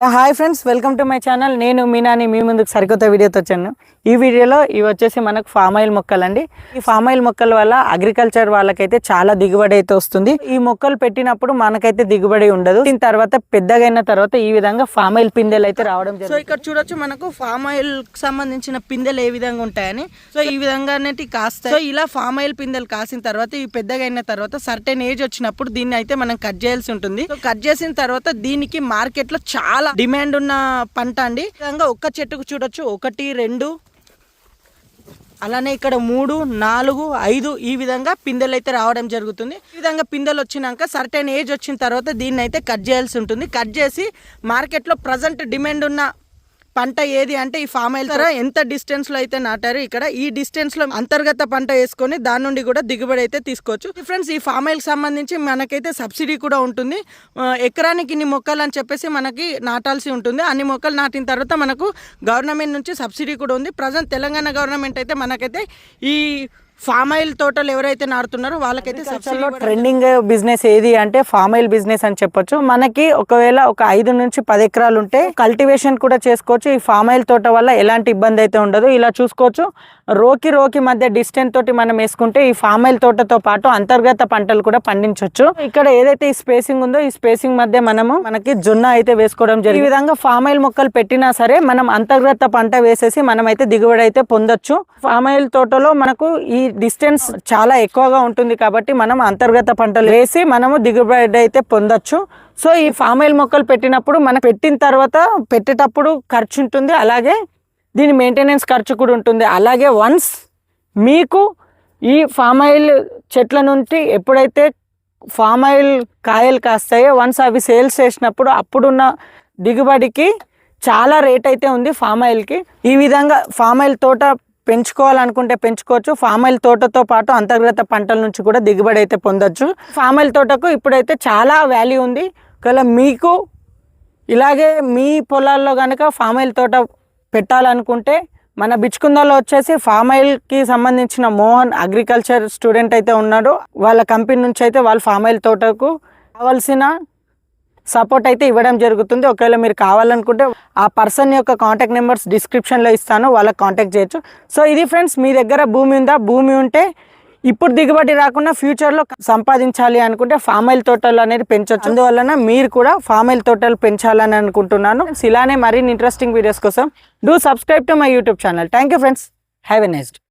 Hi friends, welcome to my channel. నేను మీనాని మీ ముందుకు సరికొత్త వీడియోతో వచ్చాను. ఈ వీడియోలో ఇవి వచ్చేసి మనకు ఫామ్ ఆయిల్ మొక్కలు అండి. ఈ ఫామ్ ఆయిల్ మొక్కల వల్ల అగ్రికల్చర్ వాళ్ళకైతే చాలా దిగుబడి అయితే వస్తుంది. ఈ మొక్కలు పెట్టినప్పుడు మనకైతే దిగుబడి ఉండదు. దీని తర్వాత పెద్దగా అయిన తర్వాత ఈ విధంగా ఫామ్ ఆయిల్ పిందెలు అయితే రావడం జరుగుతుంది. సో ఇక్కడ చూడొచ్చు మనకు ఫామ్ ఆయిల్ సంబంధించిన పిందెలు ఏ విధంగా ఉంటాయని. సో ఈ విధంగా కాస్తాయి. సో ఇలా ఫామ్ ఆయిల్ పిందెలు కాసిన తర్వాత ఇవి పెద్దగా అయిన తర్వాత సర్టెన్ ఏజ్ వచ్చినప్పుడు దీన్ని అయితే మనం కట్ చేయాల్సి ఉంటుంది. సో కట్ చేసిన తర్వాత దీనికి మార్కెట్ లో చాలా డిమాండ్ ఉన్న పంట అండి. విధంగా ఒక్క చెట్టుకు చూడొచ్చు 1, 2 అలానే ఇక్కడ 3, 4, 5 ఈ విధంగా పిందెలు అయితే రావడం జరుగుతుంది. ఈ విధంగా పిందెలు వచ్చినాక సర్టెన్ ఏజ్ వచ్చిన తర్వాత దీన్ని అయితే కట్ చేయాల్సి ఉంటుంది. కట్ చేసి మార్కెట్లో ప్రజెంట్ డిమాండ్ ఉన్న పంట ఏది అంటే ఈ ఫామ్ ఆయిల్ ధర ఎంత డిస్టెన్స్ లో అయితే నాటారు. ఇక్కడ ఈ డిస్టెన్స్ లో అంతర్గత పంట వేసుకొని దాని నుండి కూడా దిగుబడి అయితే తీసుకోవచ్చు. ఫ్రెండ్స్, ఈ ఫామ్ ఆయిల్ సంబంధించి మనకైతే సబ్సిడీ కూడా ఉంటుంది. ఎకరానికి ఇన్ని మొక్కలు అని చెప్పేసి మనకి నాటాల్సి ఉంటుంది. అన్ని మొక్కలు నాటిన తర్వాత మనకు గవర్నమెంట్ నుంచి సబ్సిడీ కూడా ఉంది. ప్రజెంట్ తెలంగాణ గవర్నమెంట్ అయితే మనకైతే ఈ ఫామ్ ఆయిల్ తోటలు ఎవరైతే నాటుతున్నారో వాళ్ళకైతే సబ్సిడీలో ట్రెండింగ్ బిజినెస్ ఏది అంటే ఫామ్ ఆయిల్ బిజినెస్ అని చెప్పొచ్చు. మనకి ఒకవేళ ఒక 5 నుంచి 10 ఎకరాలు ఉంటే కల్టివేషన్ కూడా చేసుకోవచ్చు. ఈ ఫామ్ ఆయిల్ తోట వల్ల ఎలాంటి ఇబ్బంది అయితే ఉండదు. ఇలా చూసుకోవచ్చు, రోకి మధ్య డిస్టెన్స్ తోటి మనం వేసుకుంటే ఈ ఫామ్ ఆయిల్ తోటతో పాటు అంతర్గత పంటలు కూడా పండించవచ్చు. ఇక్కడ ఏదైతే ఈ స్పేసింగ్ ఉందో ఈ స్పేసింగ్ మధ్య మనకి జొన్న అయితే వేసుకోవడం జరిగింది. ఈ విధంగా ఫామ్ ఆయిల్ మొక్కలు పెట్టినా సరే మనం అంతర్గత పంట వేసేసి మనం అయితే దిగుబడి అయితే పొందొచ్చు. ఫామ్ ఆయిల్ తోటలో మనకు ఈ డిస్టెన్స్ చాలా ఎక్కువగా ఉంటుంది కాబట్టి మనం అంతర్గత పంటలు వేసి మనము దిగుబడి అయితే పొందొచ్చు. సో ఈ ఫామ్ ఆయిల్ మొక్కలు పెట్టినప్పుడు మనం పెట్టిన తర్వాత పెట్టేటప్పుడు ఖర్చు ఉంటుంది, అలాగే దీని మెయింటెనెన్స్ ఖర్చు కూడా ఉంటుంది. అలాగే వన్స్ మీకు ఈ ఫామ్ ఆయిల్ చెట్ల నుండి ఎప్పుడైతే ఫామ్ ఆయిల్ కాయలు కాస్తాయో వన్స్ అవి సేల్స్ చేసినప్పుడు అప్పుడున్న దిగుబడికి చాలా రేట్ అయితే ఉంది ఫామ్ ఆయిల్కి. ఈ విధంగా ఫామ్ ఆయిల్ తోట పెంచుకోవాలనుకుంటే పెంచుకోవచ్చు. ఫామ్ ఆయిల్ తోటతో పాటు అంతర్గత పంటల నుంచి కూడా దిగుబడి అయితే పొందొచ్చు. ఫామ్ ఆయిల్ తోటకు ఇప్పుడైతే చాలా వాల్యూ ఉంది. ఒకవేళ మీకు ఇలాగే మీ పొలాల్లో కనుక ఫామ్ ఆయిల్ తోట పెట్టాలనుకుంటే మన బిచ్కుందలో వచ్చేసి ఫామ్ ఆయిల్కి సంబంధించిన మోహన్ అగ్రికల్చర్ స్టూడెంట్ అయితే ఉన్నాడు. వాళ్ళ కంపెనీ నుంచి అయితే వాళ్ళ ఫామ్ ఆయిల్ తోటకు కావాల్సిన సపోర్ట్ అయితే ఇవ్వడం జరుగుతుంది. ఒకవేళ మీరు కావాలనుకుంటే ఆ పర్సన్ యొక్క కాంటాక్ట్ నెంబర్స్ డిస్క్రిప్షన్లో ఇస్తాను, వాళ్ళకి కాంటాక్ట్ చేయొచ్చు. సో ఇది ఫ్రెండ్స్, మీ దగ్గర భూమి ఉందా, భూమి ఉంటే ఇప్పుడు దిగుబడి రాకుండా ఫ్యూచర్లో సంపాదించాలి అనుకుంటే ఫామ్ ఆయిల్ తోటలు అనేది పెంచవచ్చు. అందువలన మీరు కూడా ఫామ్ ఆయిల్ తోటలు పెంచాలని అనుకుంటున్నాను. ఇలానే మరిన్ని ఇంట్రెస్టింగ్ వీడియోస్ కోసం do subscribe to my YouTube channel. Thank you friends, have a nice day.